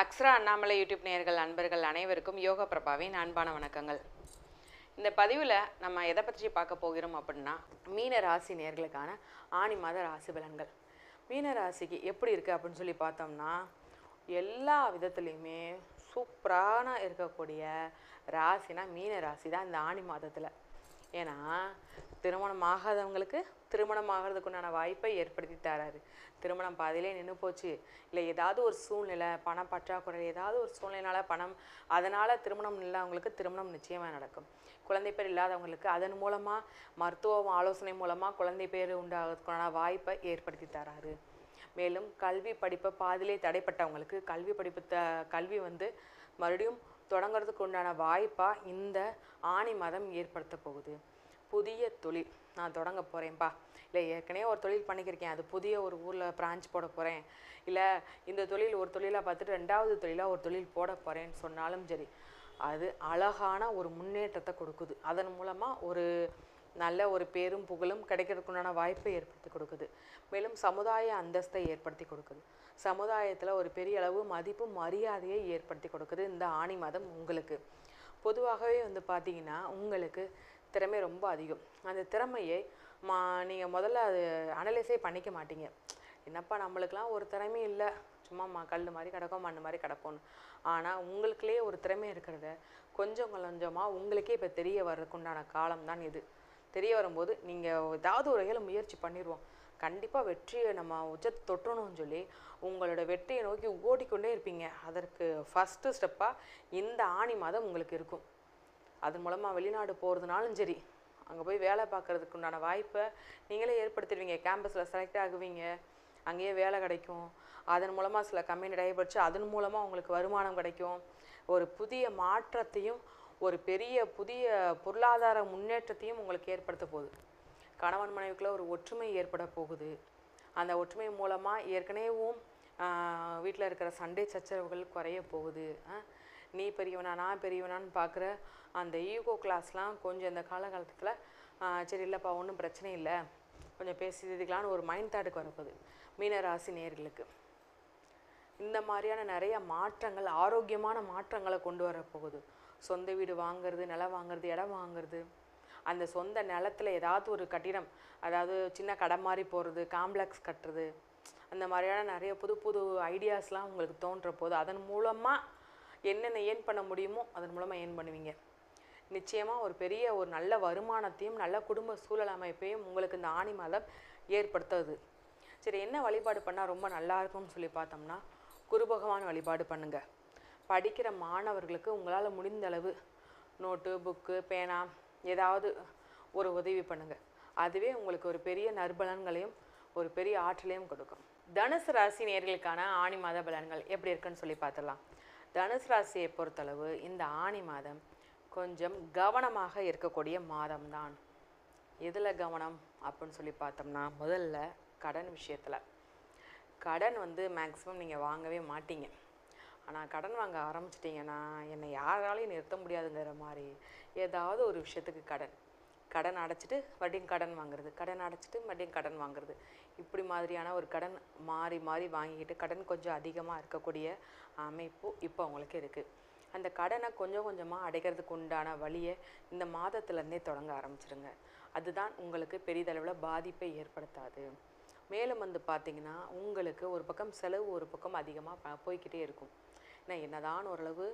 Akshara Annamalai YouTube நேயர்கள் அன்பர்கள் அனைவருக்கும் யோகா பிரபாவின் அன்பான வணக்கங்கள். இந்த பதிவில் நம்ம எதை பற்றி பார்க்க போகிறோம் அப்படின்னா, மீன ராசி நேயர்களுக்கான ஆனி மாத ராசி பலன்கள். மீன ராசிக்கு எப்படி இருக்குது அப்படின்னு சொல்லி பார்த்தோம்னா, எல்லா விதத்துலேயுமே சூப்பரான இருக்கக்கூடிய ராசினா மீன ராசி தான் இந்த ஆனி மாதத்தில். ஏன்னா திருமணம் ஆகாதவங்களுக்கு திருமணம் ஆகிறதுக்குண்டான வாய்ப்பை ஏற்படுத்தி தராரு. திருமணம் பாதியிலே நின்று போச்சு, இல்லை ஏதாவது ஒரு சூழ்நிலை பண பற்றாக்குறை, ஏதாவது ஒரு சூழ்நிலைனால பணம், அதனால் திருமணம் இல்லாதவங்களுக்கு திருமணம் நிச்சயமாக நடக்கும். குழந்தை பேர் இல்லாதவங்களுக்கு அதன் மூலமாக மருத்துவ ஆலோசனை மூலமாக குழந்தை பேர் உண்டாகிறதுக்கான வாய்ப்பை ஏற்படுத்தி தராரு. மேலும் கல்வி படிப்பை பாதியிலே தடைப்பட்டவங்களுக்கு கல்வி மறுபடியும் தொடங்கிறதுக்கு உண்டான வாய்ப்பாக இந்த ஆனி மாதம் ஏற்படுத்த போகுது. புதிய தொழில் நான் தொடங்க போகிறேன்ப்பா, இல்லை ஏற்கனவே ஒரு தொழில் பண்ணிக்கிருக்கேன், அது புதிய ஒரு ஊரில் பிரான்ச் போட போகிறேன், இல்லை இந்த தொழில் ஒரு தொழிலாக பார்த்துட்டு ரெண்டாவது தொழிலாக ஒரு தொழில் போட போகிறேன்னு சொன்னாலும் சரி, அது அழகான ஒரு முன்னேற்றத்தை கொடுக்குது. அதன் மூலமாக ஒரு நல்ல ஒரு பேரும் புகழும் கிடைக்கிறதுக்குண்டான வாய்ப்பை ஏற்படுத்தி கொடுக்குது. மேலும் சமுதாய அந்தஸ்தை ஏற்படுத்தி கொடுக்குது. சமுதாயத்தில் ஒரு பெரிய அளவு மதிப்பு மரியாதையை ஏற்படுத்தி கொடுக்குது இந்த ஆனி மாதம் உங்களுக்கு. பொதுவாகவே பார்த்தீங்கன்னா உங்களுக்கு திறமை ரொம்ப அதிகம். அந்த திறமையை நீங்கள் முதல்ல அது அனலைஸே பண்ணிக்க மாட்டீங்க. என்னப்பா நம்மளுக்கெல்லாம் ஒரு திறமை இல்லை, சும்மா கல் மாதிரி கிடக்கும் மண் மாதிரி கிடப்போன்னு. ஆனால் உங்களுக்குள்ளேயே ஒரு திறமை இருக்கிறத கொஞ்சம் கொஞ்சமாக உங்களுக்கே இப்போ தெரிய வர்றதுக்குண்டான காலம்தான் இது. தெரிய வரும்போது நீங்கள் ஏதாவது ஒரு வகையில் முயற்சி பண்ணிடுவோம், கண்டிப்பாக வெற்றியை நம்ம உச்சத்தை தொட்டணும்னு சொல்லி உங்களோட வெற்றியை நோக்கி ஓடிக்கொண்டே இருப்பீங்க. அதற்கு ஃபஸ்ட்டு ஸ்டெப்பாக இந்த ஆனி மாதம் உங்களுக்கு இருக்கும். அதன் மூலமாக வெளிநாடு போகிறதுனாலும் சரி, அங்கே போய் வேலை பார்க்குறதுக்கு உண்டான வாய்ப்பை நீங்களே ஏற்படுத்திடுவீங்க. கேம்பஸில் செலக்ட் ஆகுவீங்க, அங்கேயே வேலை கிடைக்கும். அதன் மூலமாக சில கம்பெனி டைபடிச்சு அதன் மூலமாக உங்களுக்கு வருமானம் கிடைக்கும். ஒரு புதிய மாற்றத்தையும் ஒரு புதிய பொருளாதார முன்னேற்றத்தையும் உங்களுக்கு ஏற்படுத்த போகுது. கணவன் மனைவிக்குள்ள ஒரு ஒற்றுமை ஏற்பட போகுது. அந்த ஒற்றுமை மூலமாக ஏற்கனவேவும் வீட்டில் இருக்கிற சண்டை சச்சரவுகள் குறைய போகுது. நீ பெரியவனா நான் பெரியவனான்னு பார்க்குற அந்த ஈகோ கிளாஸ்லாம் கொஞ்சம் இந்த காலகட்டத்தில் சரி இல்லைப்பா ஒன்றும் பிரச்சனை இல்லை, கொஞ்சம் பேசிக்கலான்னு ஒரு மைண்ட் தாட்டுக்கு வரப்போகுது மீனராசி நேயர்களுக்கு. இந்த மாதிரியான நிறைய மாற்றங்கள், ஆரோக்கியமான மாற்றங்களை கொண்டு வரப்போகுது. சொந்த வீடு வாங்கிறது, நிலம் வாங்கிறது, இடம் வாங்கிறது, அந்த சொந்த நிலத்தில் ஏதாவது ஒரு கட்டிடம், அதாவது சின்ன கடை மாதிரி போகிறது, காம்ப்ளெக்ஸ் கட்டுறது, அந்த மாதிரியான நிறைய புது புது ஐடியாஸ்லாம் உங்களுக்கு தோன்ற போது அதன் மூலமாக என்னென்ன ஏர்ன் பண்ண முடியுமோ அதன் மூலமாக ஏர்ன் பண்ணுவீங்க. நிச்சயமாக ஒரு நல்ல வருமானத்தையும் நல்ல குடும்ப சூழல் அமைப்பையும் உங்களுக்கு இந்த ஆனி மாதம் ஏற்படுத்துது. சரி, என்ன வழிபாடு பண்ணால் ரொம்ப நல்லா இருக்கும்னு சொல்லி பார்த்தோம்னா, குரு பகவான் வழிபாடு பண்ணுங்கள். படிக்கிற மாணவர்களுக்கு உங்களால் முடிந்த அளவு நோட்டு புக்கு பேனா ஏதாவது ஒரு உதவி பண்ணுங்கள். அதுவே உங்களுக்கு ஒரு பெரிய நற்பலன்களையும் ஒரு பெரிய ஆற்றலையும் கொடுக்கும். தனுசு ராசி நேயர்களுக்கான ஆனி மாத பலன்கள் எப்படி இருக்குன்னு சொல்லி பார்த்துடலாம். தனுசு ராசியை பொறுத்தளவு இந்த ஆனி மாதம் கொஞ்சம் கவனமாக இருக்கக்கூடிய மாதம்தான். எதில் கவனம் அப்படின்னு சொல்லி பார்த்தோம்னா, முதல்ல கடன் விஷயத்தில். கடன் மேக்ஸிமம் நீங்கள் வாங்கவே மாட்டீங்க. ஆனால் கடன் வாங்க ஆரம்பிச்சிட்டிங்கன்னா என்னை யாராலையும் நிறுத்த முடியாதுங்கிற மாதிரி ஏதாவது ஒரு விஷயத்துக்கு கடன் அடைச்சிட்டு மறுபடியும் கடன் வாங்குறது, கடன் அடைச்சிட்டு மறுபடியும் கடன் வாங்குறது, இப்படி மாதிரியான ஒரு கடன் மாறி மாறி வாங்கிக்கிட்டு கடன் கொஞ்சம் அதிகமாக இருக்கக்கூடிய அமைப்பு இப்போ அவங்களுக்கு இருக்குது. அந்த கடனை கொஞ்சம் கொஞ்சமாக அடைக்கிறதுக்கு உண்டான வழியை இந்த மாதத்துலேருந்தே தொடங்க ஆரம்பிச்சிருங்க. அதுதான் உங்களுக்கு பெரிதளவில் பாதிப்பை ஏற்படுத்தாது. மேலும் பார்த்திங்கன்னா உங்களுக்கு ஒரு பக்கம் செலவு ஒரு பக்கம் அதிகமாக போய்கிட்டே இருக்கும். ஏன்னா என்னதான் ஓரளவு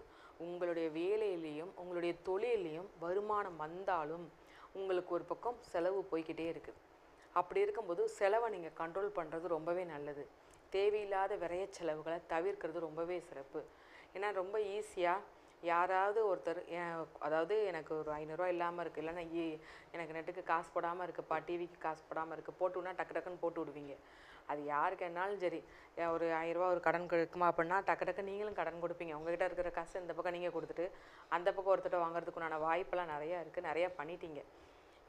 உங்களுடைய வேலையிலையும் உங்களுடைய தொழிலையும் வருமானம் வந்தாலும் உங்களுக்கு ஒரு பக்கம் செலவு போய்கிட்டே இருக்குது. அப்படி இருக்கும்போது செலவை நீங்கள் கண்ட்ரோல் பண்ணுறது ரொம்பவே நல்லது. தேவையில்லாத விரைய செலவுகளை தவிர்க்கிறது ரொம்பவே சிறப்பு. ஏன்னா ரொம்ப ஈஸியாக யாராவது ஒருத்தர் அதாவது எனக்கு ஒரு 500 ரூபா இல்லாமல் இருக்குது, இல்லைன்னா எனக்கு நெட்டுக்கு காசு போடாமல் இருக்குப்பா, டிவிக்கு காசு போடாமல் இருக்குது, போட்டு விட்னா டக்குன்னு போட்டு விடுவீங்க. அது யாருக்கு என்னாலும் சரி, ஒரு 1000 ரூபா ஒரு கடன் இருக்குமா அப்படின்னா டக்கு நீங்களும் கடன் கொடுப்பீங்க. உங்கள்கிட்ட இருக்கிற காசு இந்த பக்கம் நீங்கள் கொடுத்துட்டு அந்த பக்கம் ஒருத்தர் வாங்குறதுக்குண்டான வாய்ப்பெல்லாம் நிறையா இருக்குது, நிறையா பண்ணிட்டீங்க.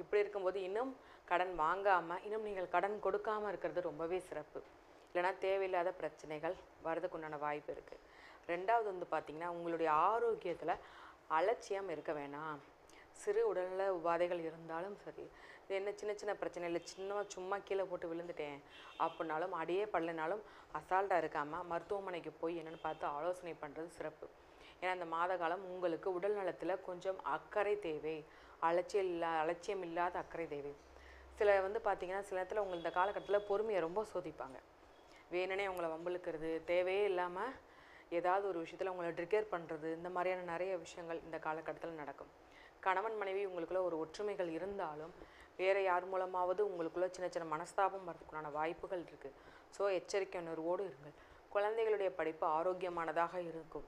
இப்படி இருக்கும்போது இன்னும் கடன் வாங்காமல் இன்னும் நீங்கள் கடன் கொடுக்காமல் இருக்கிறது ரொம்பவே சிறப்பு. இல்லைனா தேவையில்லாத பிரச்சனைகள் வர்றதுக்குண்டான வாய்ப்பு இருக்குது. ரெண்டாவது பார்த்திங்கன்னா, உங்களுடைய ஆரோக்கியத்தில் அலட்சியம் இருக்க வேணாம். சிறு உடல்நல உபாதைகள் இருந்தாலும் சரி, இது என்ன சின்ன சின்ன பிரச்சனை இல்லை, சும்மா கீழே போட்டு விழுந்துட்டேன் அப்படின்னாலும் அடியே படலைனாலும் அசால்ட்டாக இருக்காமல் மருத்துவமனைக்கு போய் என்னென்னு பார்த்து ஆலோசனை பண்ணுறது சிறப்பு. ஏன்னா இந்த மாத காலம் உங்களுக்கு உடல் நலத்தில் கொஞ்சம் அக்கறை தேவை, அலட்சியம் இல்லாத அக்கறை தேவை. சில பார்த்திங்கன்னா சில நேரத்தில் உங்கள் இந்த காலகட்டத்தில் பொறுமையை ரொம்ப சோதிப்பாங்க. வேணுனே உங்களை வம்பிழுக்கிறது, தேவையே இல்லாமல் ஏதாவது ஒரு விஷயத்தில் உங்களை ட்ரிகர் பண்ணுறது, இந்த மாதிரியான நிறைய விஷயங்கள் இந்த காலகட்டத்தில் நடக்கும். கணவன் மனைவி உங்களுக்குள்ள ஒரு ஒற்றுமைகள் இருந்தாலும் வேறு யார் மூலமாவது உங்களுக்குள்ள சின்ன சின்ன மனஸ்தாபம் வரதுக்குண்டான வாய்ப்புகள் இருக்குது. ஸோ எச்சரிக்கை உணர்வோடு இருங்கள். குழந்தைகளுடைய படிப்பு ஆரோக்கியமானதாக இருக்கும்.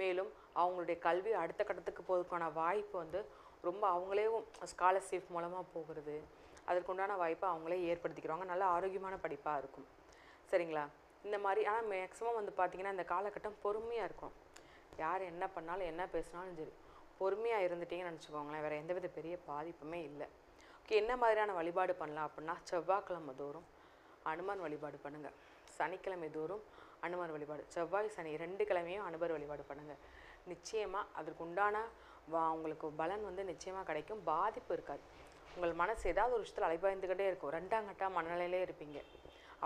மேலும் அவங்களுடைய கல்வி அடுத்த கட்டத்துக்கு போகிறதுக்கான வாய்ப்பு ரொம்ப அவங்களே ஸ்காலர்ஷிப் மூலமாக போகிறது, அதற்குண்டான வாய்ப்பை அவங்களே ஏற்படுத்திக்கிறாங்க. நல்ல ஆரோக்கியமான படிப்பாக இருக்கும். சரிங்களா? இந்த மாதிரி ஆனால் மேக்ஸிமம் பார்த்திங்கன்னா இந்த காலகட்டம் பொறுமையாக இருக்கும். யார் என்ன பண்ணாலும் என்ன பேசினாலும் சரி பொறுமையாக இருந்துட்டீங்கன்னு நினச்சிக்கோங்களேன். வேறு எந்தவித பெரிய பாதிப்புமே இல்லை. ஓகே, என்ன மாதிரியான வழிபாடு பண்ணலாம் அப்படின்னா, செவ்வாய்க்கிழமை தோறும் அனுமன் வழிபாடு பண்ணுங்கள். சனிக்கிழமை தோறும் அனுமன் வழிபாடு, செவ்வாய் சனி 2 கிழமையும் அனுமர் வழிபாடு பண்ணுங்கள். நிச்சயமாக அதற்கு உண்டான உங்களுக்கு பலன் நிச்சயமாக கிடைக்கும். பாதிப்பு இருக்காது. உங்கள் மனசு ஏதாவது ஒரு விஷயத்தில் அலைபாய்ந்துக்கிட்டே இருக்கும், 2ஆம் கட்ட மனநிலையிலே இருப்பீங்க.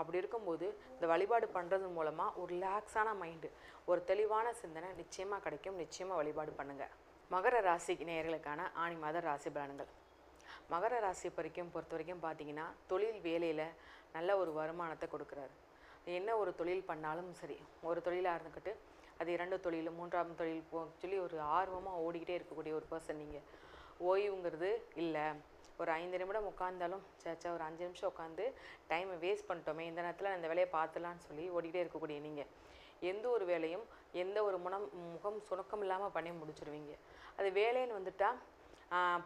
அப்படி இருக்கும்போது இந்த வழிபாடு பண்ணுறது மூலமாக ஒரு ரிலாக்ஸான மைண்டு, ஒரு தெளிவான சிந்தனை நிச்சயமாக கிடைக்கும். நிச்சயமாக வழிபாடு பண்ணுங்கள். மகர ராசி நேயர்களுக்கான ஆணி மாத ராசி பலன்கள். மகர ராசி பொறுத்த வரைக்கும் பார்த்தீங்கன்னா தொழில் வேலையில் நல்ல ஒரு வருமானத்தை கொடுக்குறாரு. என்ன ஒரு தொழில் பண்ணாலும் சரி, ஒரு தொழிலாக இருந்துக்கிட்டு அது 2 தொழில் 3ஆம் தொழில் சொல்லி ஒரு ஆர்வமாக ஓடிக்கிட்டே இருக்கக்கூடிய ஒரு பர்சன் நீங்கள். ஓய்வுங்கிறது இல்லை. ஒரு 5 நிமிடம் உட்காந்தாலும் சேச்சா ஒரு 5 நிமிஷம் உட்காந்து டைமை வேஸ்ட் பண்ணிட்டோமே, இந்த நேரத்தில் இந்த வேலையை பார்த்துலான்னு சொல்லி ஓடிக்கிட்டே இருக்கக்கூடிய நீங்கள் எந்த ஒரு வேலையும் எந்த ஒரு முகம் சுணக்கம் இல்லாமல் பண்ணி முடிச்சிருவீங்க. அது வேலைன்னு வந்துட்டால்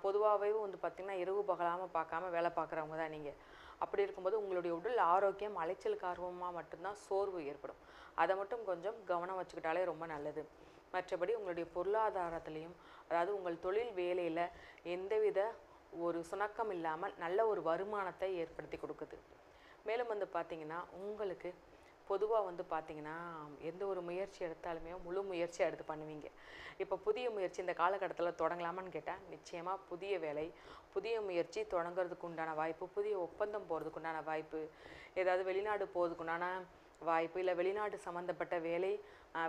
பொதுவாகவே பார்த்திங்கன்னா இரவு பகலாமல் பார்க்காம வேலை பார்க்குறவங்க தான் நீங்கள். அப்படி இருக்கும்போது உங்களுடைய உடல் ஆரோக்கியம் அலைச்சலுக்கு ஆர்வமாக மட்டும்தான் சோர்வு ஏற்படும். அதை மட்டும் கொஞ்சம் கவனம் வச்சுக்கிட்டாலே ரொம்ப நல்லது. மற்றபடி உங்களுடைய பொருளாதாரத்துலேயும், அதாவது உங்கள் தொழில் வேலையில் எந்தவித ஒரு சுணக்கம் இல்லாமல் நல்ல ஒரு வருமானத்தை ஏற்படுத்தி கொடுக்குது. மேலும் பார்த்திங்கன்னா உங்களுக்கு பொதுவாக பார்த்திங்கன்னா எந்த ஒரு முயற்சி எடுத்தாலுமே முழு முயற்சியாக எடுத்து பண்ணுவீங்க. இப்போ புதிய முயற்சி இந்த காலகட்டத்தில் தொடங்கலாமான்னு கேட்டால் நிச்சயமாக புதிய வேலை, புதிய முயற்சி தொடங்கிறதுக்கு உண்டான வாய்ப்பு, புதிய ஒப்பந்தம் போகிறதுக்கு உண்டான வாய்ப்பு, ஏதாவது வெளிநாடு போகிறதுக்குண்டான வாய்ப்பு, இல்லை வெளிநாடு சம்மந்தப்பட்ட வேலை,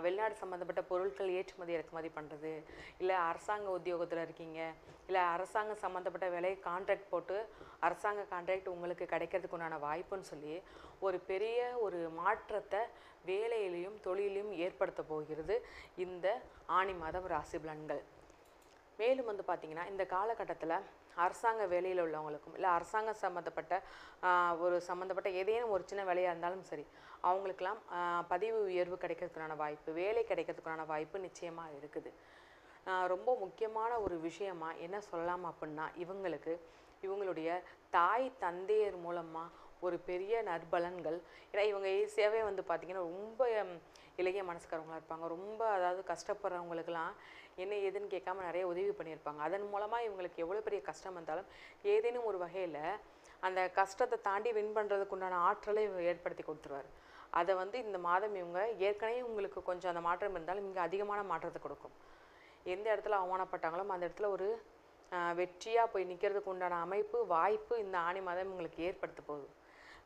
வெளிநாடு சம்மந்தப்பட்ட பொருட்கள் ஏற்றுமதி இறக்குமதி பண்ணுறது, இல்லை அரசாங்க உத்தியோகத்தில் இருக்கீங்க, இல்லை அரசாங்கம் சம்மந்தப்பட்ட வேலை கான்ட்ராக்ட் போட்டு அரசாங்க கான்ட்ராக்ட் உங்களுக்கு கிடைக்கிறதுக்கு உண்டான வாய்ப்புன்னு சொல்லி ஒரு பெரிய ஒரு மாற்றத்தை வேலையிலையும் தொழிலையும் ஏற்படுத்த போகிறது இந்த ஆணி மாதம் ராசி பலன்கள். மேலும் பார்த்திங்கன்னா இந்த காலகட்டத்தில் அரசாங்க வேலையில் உள்ளவங்களுக்கும், இல்லை அரசாங்கம் சம்மந்தப்பட்ட ஏதேனும் ஒரு சின்ன வேலையாக இருந்தாலும் சரி, அவங்களுக்கெல்லாம் பதவி உயர்வு கிடைக்கிறதுக்கான வாய்ப்பு, வேலை கிடைக்கிறதுக்கான வாய்ப்பு நிச்சயமாக இருக்குது. ரொம்ப முக்கியமான ஒரு விஷயமா என்ன சொல்லலாம் அப்படின்னா, இவங்களுடைய தாய் தந்தையர் மூலமாக ஒரு பெரிய நற்பலன்கள். ஏன்னா இவங்க ஈஸியாகவே பார்த்திங்கன்னா ரொம்ப இளைய மனசுக்காரவங்களாக இருப்பாங்க. ரொம்ப அதாவது கஷ்டப்படுறவங்களுக்கெல்லாம் என்ன ஏதுன்னு கேட்காம நிறைய உதவி பண்ணியிருப்பாங்க. அதன் மூலமாக இவங்களுக்கு எவ்வளோ பெரிய கஷ்டம் வந்தாலும் ஏதேனும் ஒரு வகையில் அந்த கஷ்டத்தை தாண்டி வின் பண்ணுறதுக்கு உண்டான ஆற்றலை ஏற்படுத்தி கொடுத்துருவார். அதை இந்த மாதம் இவங்க ஏற்கனவே உங்களுக்கு கொஞ்சம் அந்த மாற்றம் இருந்தாலும் இங்கே அதிகமான மாற்றத்தை கொடுக்கும். எந்த இடத்துல அவமானப்பட்டாங்களோ அந்த இடத்துல ஒரு வெற்றியாக போய் நிற்கிறதுக்கு உண்டான அமைப்பு, வாய்ப்பு இந்த ஆணி மாதம் இவங்களுக்கு ஏற்படுத்த போகுது.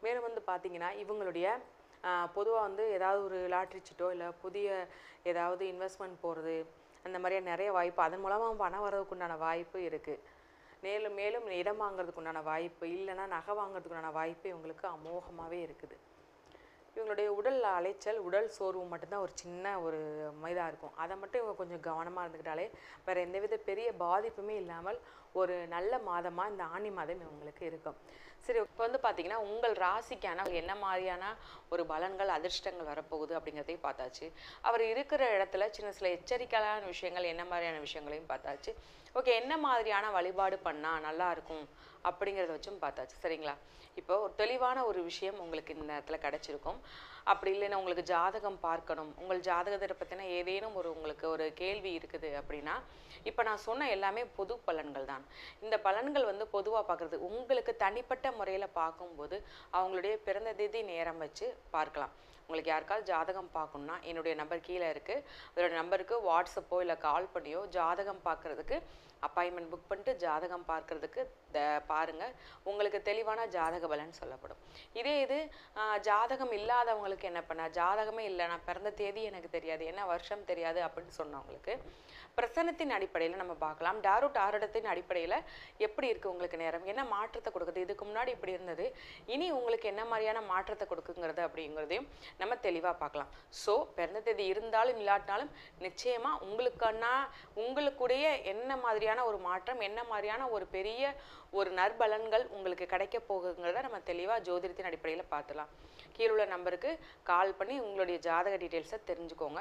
மேலும் பார்த்திங்கன்னா இவங்களுடைய பொதுவாக ஏதாவது ஒரு லாட்ரி சீட்டோ இல்லை புதிய ஏதாவது இன்வெஸ்ட்மெண்ட் போகிறது, அந்த மாதிரியே நிறைய வாய்ப்பு, அதன் மூலமாக பணம் வர்றதுக்கு உண்டான வாய்ப்பு இருக்குது. மேலும் மேலும் இடம் வாங்கிறதுக்கு உண்டான வாய்ப்பு, இல்லைன்னா நகை வாங்கிறதுக்கு உண்டான வாய்ப்பு இவங்களுக்கு அமோகமாகவே இருக்குது. இவங்களுடைய உடல் அலைச்சல், உடல் சோர்வு மட்டும்தான் ஒரு சின்ன ஒரு இதாக இருக்கும். அதை மட்டும் இவங்க கொஞ்சம் கவனமாக இருந்துக்கிட்டாலே வேறு எந்தவித பெரிய பாதிப்புமே இல்லாமல் ஒரு நல்ல மாதமாக இந்த ஆணி மாதம் இவங்களுக்கு இருக்கும். சரி, இப்போ பார்த்திங்கன்னா உங்கள் ராசிக்கான என்ன மாதிரியான ஒரு பலன்கள் அதிர்ஷ்டங்கள் வரப்போகுது அப்படிங்கிறதையும் பார்த்தாச்சு. அவர் இருக்கிற இடத்துல சில எச்சரிக்கையான விஷயங்கள் என்ன மாதிரியான விஷயங்களையும் பார்த்தாச்சு. ஓகே, என்ன மாதிரியான வழிபாடு பண்ணால் நல்லா இருக்கும் அப்படிங்கிறத வச்சும் பார்த்தாச்சு. சரிங்களா? இப்போ ஒரு தெளிவான ஒரு விஷயம் உங்களுக்கு இந்த நேரத்தில் கிடச்சிருக்கும். அப்படி இல்லைன்னா உங்களுக்கு ஜாதகம் பார்க்கணும், உங்கள் ஜாதகத்தை பற்றின ஏதேனும் உங்களுக்கு ஒரு கேள்வி இருக்குது அப்படின்னா, இப்போ நான் சொன்ன எல்லாமே பொது பலன்கள் தான். இந்த பலன்கள் பொதுவாக பார்க்குறது உங்களுக்கு தனிப்பட்ட முறையில் பார்க்கும்போது அவங்களுடைய பிறந்த தேதி நேரம் வச்சு பார்க்கலாம். உங்களுக்கு யாருக்காவது ஜாதகம் பார்க்கணுன்னா என்னுடைய நம்பர் கீழே இருக்குது. அதோட நம்பருக்கு வாட்ஸ்அப்போ இல்லை கால் பண்ணியோ ஜாதகம் பார்க்குறதுக்கு அப்பாயின்மெண்ட் புக் பண்ணிட்டு ஜாதகம் பார்க்கறதுக்கு பாருங்கள். உங்களுக்கு தெளிவான ஜாதக பலன் சொல்லப்படும். இதே இது ஜாதகம் இல்லாதவங்களுக்கு என்ன பண்ண, ஜாதகமே இல்லை, நான் பிறந்த தேதி எனக்கு தெரியாது, என்ன வருஷம் தெரியாது அப்படின்னு சொன்னவங்களுக்கு பிரசனத்தின் அடிப்படையில் நம்ம பார்க்கலாம். டாரூட் ஆருடத்தின் அடிப்படையில் எப்படி இருக்குது உங்களுக்கு நேரம், என்ன மாற்றத்தை கொடுக்குது, இதுக்கு முன்னாடி இப்படி இருந்தது, இனி உங்களுக்கு என்ன மாதிரியான மாற்றத்தை கொடுக்குங்கிறது அப்படிங்கிறதையும் நம்ம தெளிவாக பார்க்கலாம். ஸோ பிறந்த தேதி இருந்தாலும் இல்லாட்டினாலும் நிச்சயமாக உங்களுக்குடைய என்ன மாதிரியான ஒரு மாற்றம், என்ன மாதிரியான ஒரு பெரிய ஒரு நற்பலன்கள் உங்களுக்கு கிடைக்க போகுங்கிறத நம்ம தெளிவாக ஜோதிடத்தின் அடிப்படையில் பார்த்துலாம். கீழுள்ள நம்பருக்கு கால் பண்ணி உங்களுடைய ஜாதக டீட்டெயில்ஸை தெரிஞ்சுக்கோங்க.